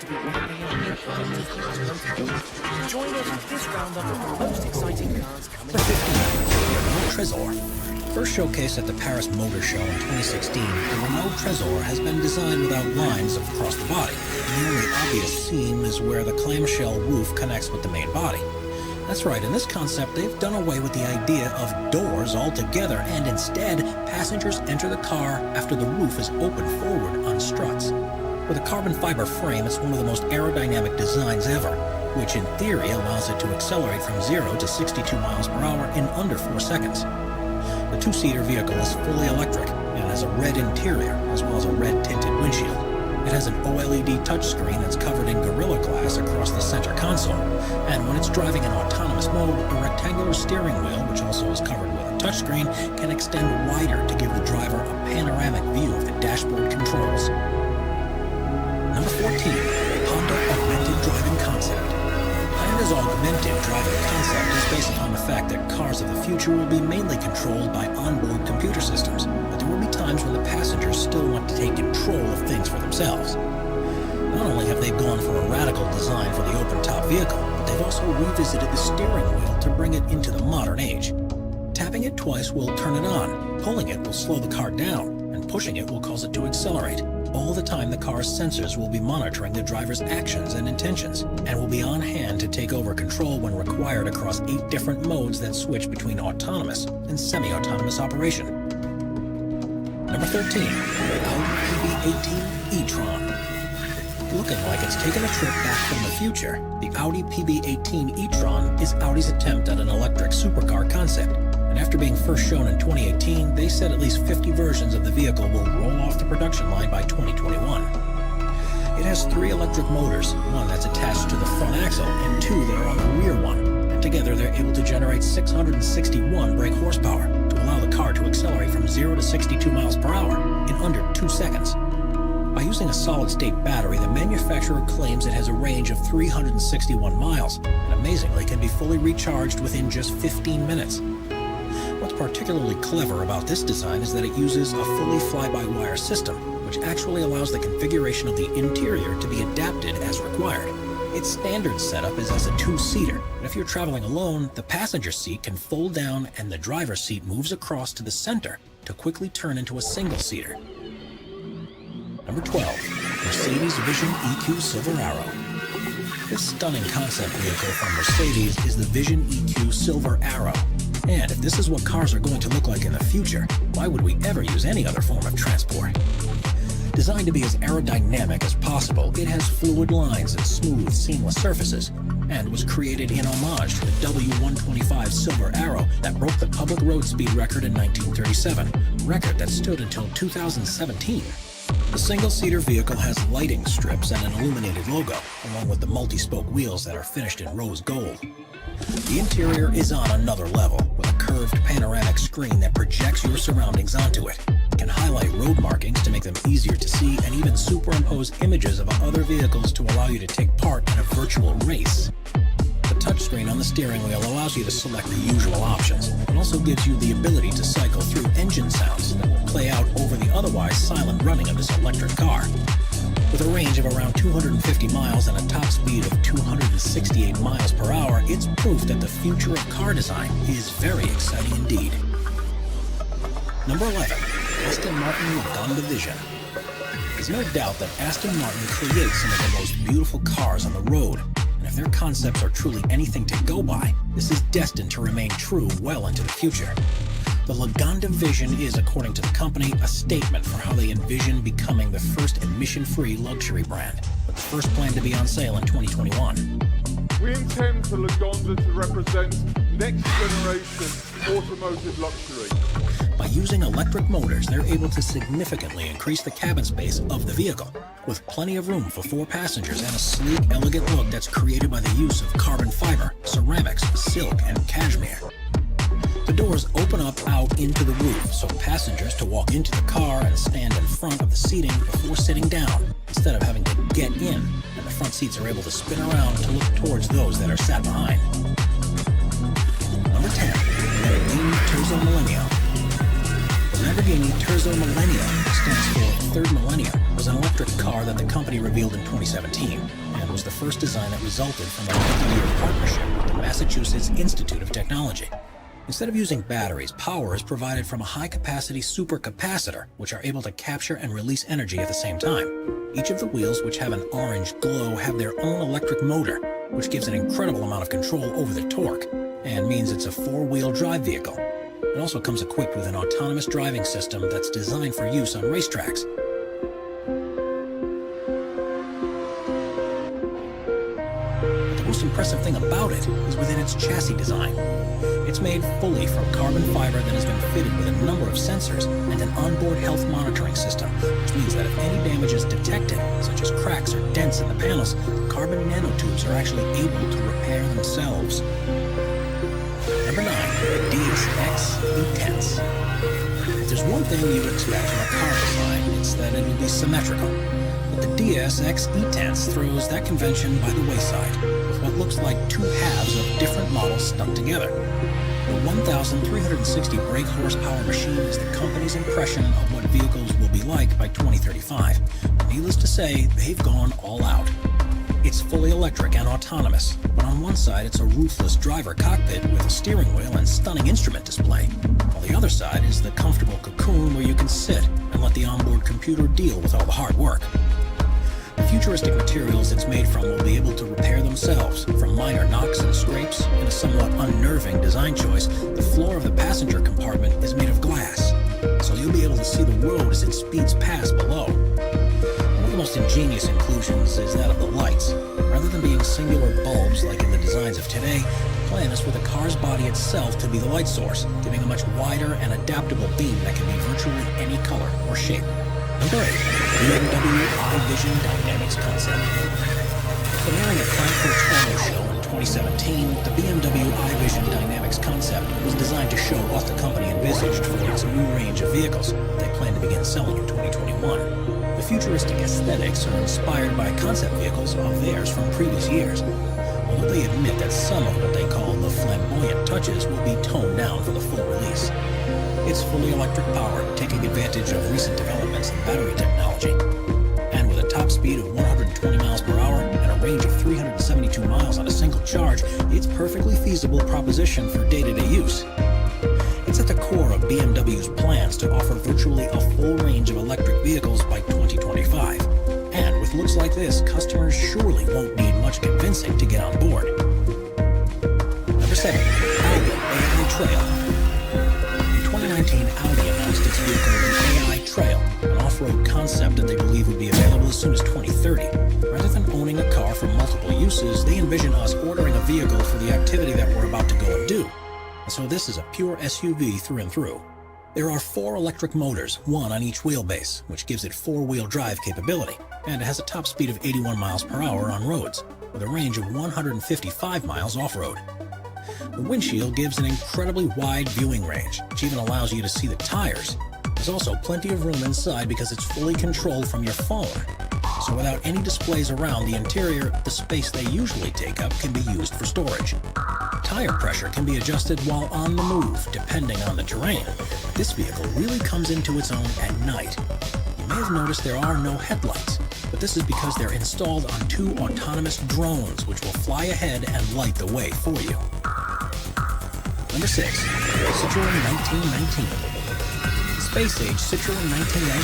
to be join us for this roundup of the most exciting cars coming. Renault Trésor. First showcased at the Paris Motor Show in 2016, the Renault Trésor has been designed without lines across the body. The only obvious seam is where the clamshell roof connects with the main body. That's right, in this concept, they've done away with the idea of doors altogether, and instead, passengers enter the car after the roof is opened forward on struts. With a carbon fiber frame, it's one of the most aerodynamic designs ever, which in theory allows it to accelerate from 0 to 62 miles per hour in under 4 seconds. The two-seater vehicle is fully electric and has a red interior as well as a red tinted windshield. It has an OLED touchscreen that's covered in Gorilla Glass across the center console, and when it's driving in autonomous mode, a rectangular steering wheel, which also is covered with a touchscreen, can extend wider to give the driver a panoramic view of the dashboard controls. Number 14. Honda Augmented Driving Concept. Honda's augmented driving concept is based upon the fact that cars of the future will be mainly controlled by onboard computer systems, but there will be times when the passengers still want to take control of things for themselves. Not only have they gone for a radical design for the open-top vehicle, but they've also revisited the steering wheel to bring it into the modern age. Tapping it twice will turn it on, pulling it will slow the car down, and pushing it will cause it to accelerate. All the time, the car's sensors will be monitoring the driver's actions and intentions, and will be on hand to take over control when required across 8 different modes that switch between autonomous and semi-autonomous operation. Number 13. Audi PB18 e-tron. Looking like it's taken a trip back from the future, the Audi PB18 e-tron is Audi's attempt at an electric supercar concept. And after being first shown in 2018, they said at least 50 versions of the vehicle will roll off the production line by 2021. It has 3 electric motors, one that's attached to the front axle and 2 that are on the rear one. And together they're able to generate 661 brake horsepower to allow the car to accelerate from 0 to 62 miles per hour in under 2 seconds. By using a solid-state battery, the manufacturer claims it has a range of 361 miles, and amazingly can be fully recharged within just 15 minutes. What's particularly clever about this design is that it uses a fully fly-by-wire system, which actually allows the configuration of the interior to be adapted as required. Its standard setup is as a 2-seater, and if you're traveling alone, the passenger seat can fold down and the driver's seat moves across to the center to quickly turn into a single-seater. Number 12. Mercedes Vision EQ Silver Arrow. This stunning concept vehicle from Mercedes is the Vision EQ Silver Arrow. And if this is what cars are going to look like in the future, why would we ever use any other form of transport? Designed to be as aerodynamic as possible, it has fluid lines and smooth, seamless surfaces, and was created in homage to the W125 Silver Arrow that broke the public road speed record in 1937, a record that stood until 2017. The single-seater vehicle has lighting strips and an illuminated logo, along with the multi-spoke wheels that are finished in rose gold. The interior is on another level, with a curved panoramic screen that projects your surroundings onto it. It can highlight road markings to make them easier to see, and even superimpose images of other vehicles to allow you to take part in a virtual race. The touchscreen on the steering wheel allows you to select the usual options. It also gives you the ability to cycle through engine sounds that will play out over the otherwise silent running of this electric car. With a range of around 250 miles and a top speed of 268 miles per hour, it's proof that the future of car design is very exciting indeed. Number 11. Aston Martin Lagonda Vision. There's no doubt that Aston Martin creates some of the most beautiful cars on the road. And if their concepts are truly anything to go by, this is destined to remain true well into the future. The Lagonda Vision is, according to the company, a statement for how they envision becoming the first emission-free luxury brand, with the first plan to be on sale in 2021. We intend for Lagonda to represent next-generation automotive luxury. By using electric motors, they're able to significantly increase the cabin space of the vehicle, with plenty of room for 4 passengers and a sleek, elegant look that's created by the use of carbon fiber, ceramics, silk, and cashmere. The doors open up out into the roof, so passengers to walk into the car and stand in front of the seating before sitting down, instead of having to get in, and the front seats are able to spin around to look towards those that are sat behind. Number 10. Lamborghini Terzo Millennio. The Lamborghini Terzo Millennio stands for Third Millennium, was an electric electric car that the company revealed in 2017, and was the first design that resulted from a multi-year partnership with the Massachusetts Institute of Technology. Instead of using batteries, power is provided from a high-capacity supercapacitor, which are able to capture and release energy at the same time. Each of the wheels, which have an orange glow, have their own electric motor, which gives an incredible amount of control over the torque, and means it's a four-wheel drive vehicle. It also comes equipped with an autonomous driving system that's designed for use on racetracks. But the most impressive thing about it is within its chassis design. It's made fully from carbon fiber that has been fitted with a number of sensors and an onboard health monitoring system, which means that if any damage is detected, such as cracks or dents in the panels, the carbon nanotubes are actually able to repair themselves. Number 9, the DS-X E-Tense. If there's one thing you would expect from a car design, it's that it will be symmetrical. But the DS-X E-Tense throws that convention by the wayside, with what looks like two halves of different models stuck together. The 1,360 brake horsepower machine is the company's impression of what vehicles will be like by 2035. Needless to say, they've gone all out. It's fully electric and autonomous, but on one side it's a ruthless driver cockpit with a steering wheel and stunning instrument display, while the other side is the comfortable cocoon where you can sit and let the onboard computer deal with all the hard work. The futuristic materials it's made from will be able to repair themselves, from minor knocks and scrapes. In a somewhat unnerving design choice, the floor of the passenger compartment is made of glass, so you'll be able to see the road as it speeds past below. One of the most ingenious inclusions is that of the lights. Rather than being singular bulbs like in the designs of today, the plan is for the car's body itself to be the light source, giving a much wider and adaptable beam that can be virtually any color or shape. Number 8, BMW iVision Dynamics Concept. Premiering at Frankfurt's Auto Show in 2017, the BMW iVision Dynamics Concept was designed to show what the company envisaged for its new range of vehicles that they plan to begin selling in 2021. The futuristic aesthetics are inspired by concept vehicles of theirs from previous years, although they admit that some of what they call the flamboyant touches will be toned down for the full release. It's fully electric powered, taking advantage of recent developments in battery technology. And with a top speed of 120 miles per hour and a range of 372 miles on a single charge, it's a perfectly feasible proposition for day-to-day use. It's at the core of BMW's plans to offer virtually a full range of electric vehicles by 2025. And with looks like this, customers surely won't need much convincing to get on board. Number 7, Audi AI Trail. In 2019, Audi announced its vehicle, the AI Trail, an off-road concept that they believe would be available as soon as 2030. Rather than owning a car for multiple uses, they envision us ordering a vehicle for the activity that we're about to go and do. And so this is a pure SUV through and through. There are 4 electric motors, one on each wheelbase, which gives it 4-wheel drive capability, and it has a top speed of 81 miles per hour on roads, with a range of 155 miles off-road. The windshield gives an incredibly wide viewing range, which even allows you to see the tires. There's also plenty of room inside because it's fully controlled from your phone. So without any displays around the interior, the space they usually take up can be used for storage. Tire pressure can be adjusted while on the move, depending on the terrain. This vehicle really comes into its own at night. You may have noticed there are no headlights, but this is because they're installed on 2 autonomous drones which will fly ahead and light the way for you. Number 6, Citroën 1919. Space-age Citroën 1919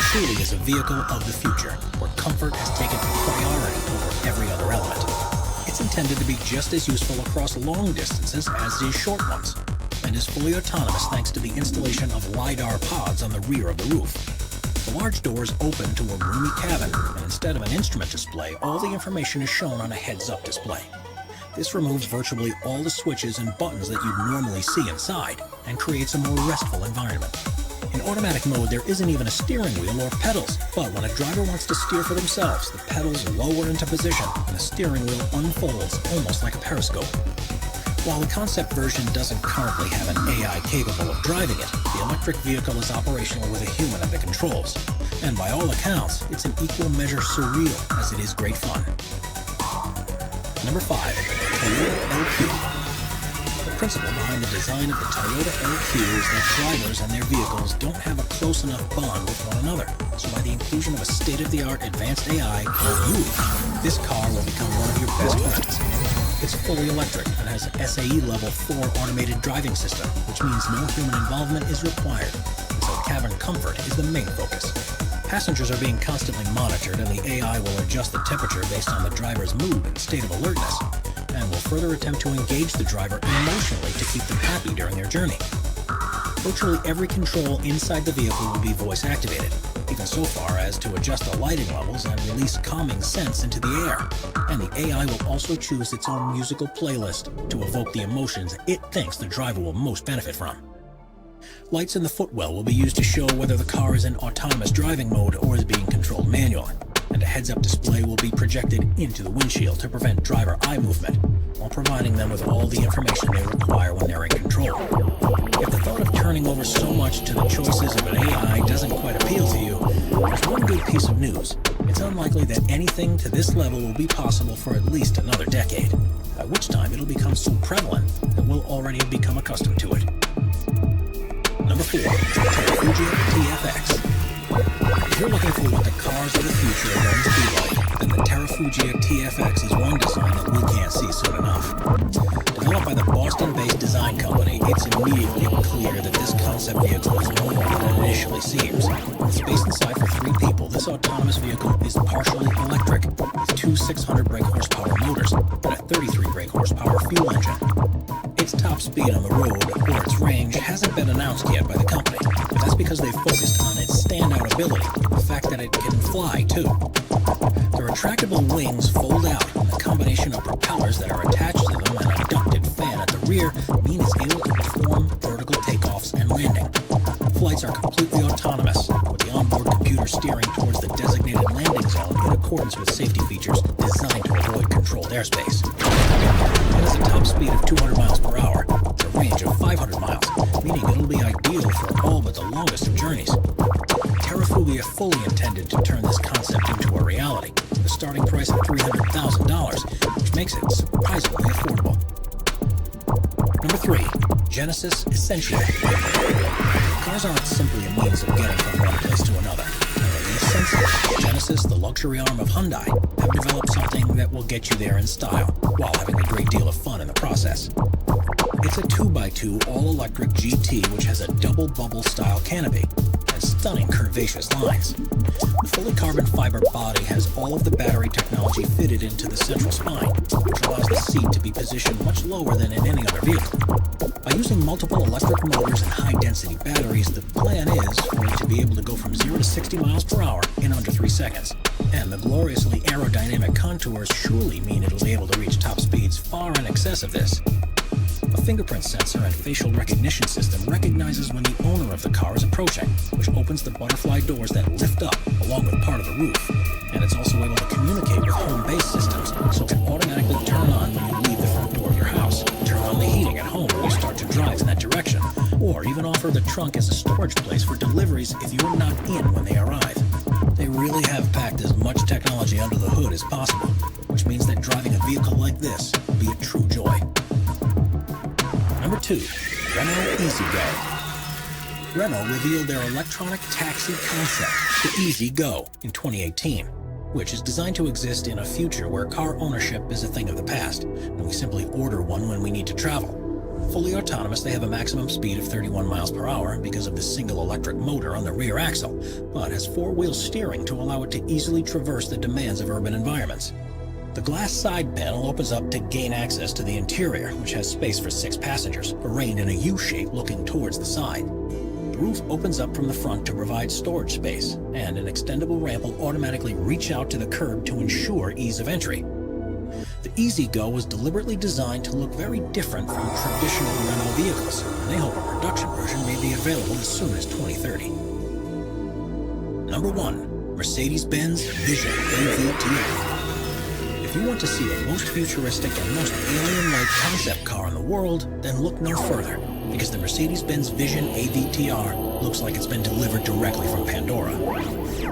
truly is a vehicle of the future, where comfort has taken priority over every other element. It's intended to be just as useful across long distances as these short ones, and is fully autonomous thanks to the installation of LiDAR pods on the rear of the roof. The large doors open to a roomy cabin, and instead of an instrument display, all the information is shown on a heads-up display. This removes virtually all the switches and buttons that you'd normally see inside, and creates a more restful environment. In automatic mode, there isn't even a steering wheel or pedals, but when a driver wants to steer for themselves, the pedals lower into position, and the steering wheel unfolds almost like a periscope. While the concept version doesn't currently have an AI capable of driving it, the electric vehicle is operational with a human at the controls. And by all accounts, it's in equal measure surreal as it is great fun. Number 5, Toyota LQ. The principle behind the design of the Toyota LQ is that drivers and their vehicles don't have a close enough bond with one another. So by the inclusion of a state-of-the-art advanced AI called you, this car will become one of your best friends. It's fully electric and has an SAE Level 4 automated driving system, which means no human involvement is required, and so cabin comfort is the main focus. Passengers are being constantly monitored, and the AI will adjust the temperature based on the driver's mood and state of alertness, and will further attempt to engage the driver emotionally to keep them happy during their journey. Virtually every control inside the vehicle will be voice-activated, even so far as to adjust the lighting levels and release calming scents into the air. And the AI will also choose its own musical playlist to evoke the emotions it thinks the driver will most benefit from. Lights in the footwell will be used to show whether the car is in autonomous driving mode or is being controlled manually, and a heads-up display will be projected into the windshield to prevent driver eye movement, while providing them with all the information they require when they're in control. If the thought of turning over so much to the choices of an AI doesn't quite appeal to you, there's one good piece of news. It's unlikely that anything to this level will be possible for at least another decade, at which time it'll become so prevalent that we'll already have become accustomed to it. Number 4 is the Terrafugia TFX. If you're looking for what the cars of the future are going to be like, then the Terrafugia TFX is one design that we can't see soon enough. Developed by the Boston-based design company, it's immediately clear that this concept vehicle is more than it initially seems. With space inside for 3 people, this autonomous vehicle is partially electric, with 2 600 brake horsepower motors and a 33 brake horsepower fuel engine. Its top speed on the road, or its range, hasn't been announced yet by the company, but that's because they've focused on its standout ability, the fact that it can fly too. The retractable wings fold out, and the combination of propellers that are attached to them and a ducted fan at the rear mean it's able to perform vertical takeoffs and landing. Flights are completely autonomous, with the onboard computer steering towards the designated landing zone in accordance with safety features designed to avoid controlled airspace. It has a top speed of 200 miles per hour, a range of 500 miles, meaning it'll be ideal for all but the longest of journeys. Terrafugia fully intended to turn this concept into a reality, with a starting price of $300,000, which makes it surprisingly affordable. Number 3, Genesis Essentia. Cars aren't simply a means of getting from one place to another. The Essentia, Genesis, the luxury arm of Hyundai, have developed something that will get you there in style, while having a great deal of fun in the process. It's a 2x2 all-electric GT which has a double bubble-style canopy and stunning curvaceous lines. The fully carbon fiber body has all of the battery technology fitted into the central spine, which allows the seat to be positioned much lower than in any other vehicle. By using multiple electric motors and high-density batteries, the plan is for it to be able to go from 0 to 60 miles per hour in under 3 seconds. And the gloriously aerodynamic contours surely mean it'll be able to reach top speeds far in excess of this. A fingerprint sensor and facial recognition system recognizes when the owner of the car is approaching, which opens the butterfly doors that lift up along with part of the roof. And it's also able to communicate with home-based systems, so it can automatically turn on when you leave the front door of your house, turn on the heating at home when you start to drive in that direction, or even offer the trunk as a storage place for deliveries if you are not in when they arrive. They really have packed as much technology under the hood as possible, which means that driving a vehicle like this will be a true joy. Number 2, Renault EasyGo. Renault revealed their electronic taxi concept, the EasyGo, in 2018, which is designed to exist in a future where car ownership is a thing of the past, and we simply order one when we need to travel. Fully autonomous, they have a maximum speed of 31 miles per hour because of the single electric motor on the rear axle, but has 4-wheel steering to allow it to easily traverse the demands of urban environments. The glass side panel opens up to gain access to the interior, which has space for 6 passengers, arranged in a U-shape looking towards the side. The roof opens up from the front to provide storage space, and an extendable ramp will automatically reach out to the curb to ensure ease of entry. The EasyGo was deliberately designed to look very different from traditional Renault vehicles, and they hope a production version may be available as soon as 2030. Number 1, Mercedes-Benz Vision AVTR. If you want to see the most futuristic and most alien-like concept car in the world, then look no further, because the Mercedes-Benz Vision AVTR looks like it's been delivered directly from Pandora.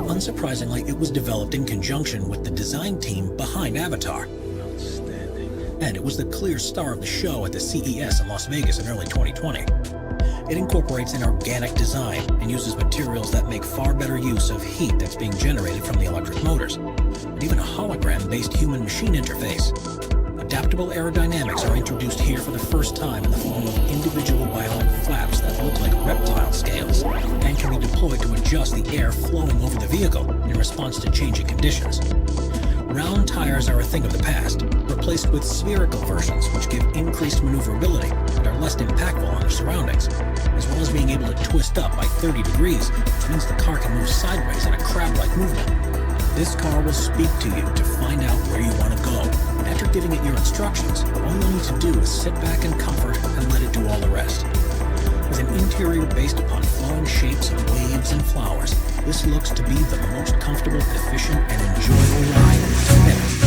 Unsurprisingly, it was developed in conjunction with the design team behind Avatar. Outstanding. and it was the clear star of the show at the CES in Las Vegas in early 2020. It incorporates an organic design and uses materials that make far better use of heat that's being generated from the electric motors, and even a hologram-based human-machine interface. Adaptable aerodynamics are introduced here for the first time in the form of individual bionic flaps that look like reptile scales and can be deployed to adjust the air flowing over the vehicle in response to changing conditions. Round tires are a thing of the past, replaced with spherical versions which give increased maneuverability and are less impactful on their surroundings, as well as being able to twist up by 30 degrees, which means the car can move sideways in a crab-like movement. This car will speak to you to find out where you want to go. After giving it your instructions, all you need to do is sit back in comfort and let it do all the rest. With an interior based upon flowing shapes of waves and flowers, this looks to be the most comfortable, efficient, and enjoyable ride to ever.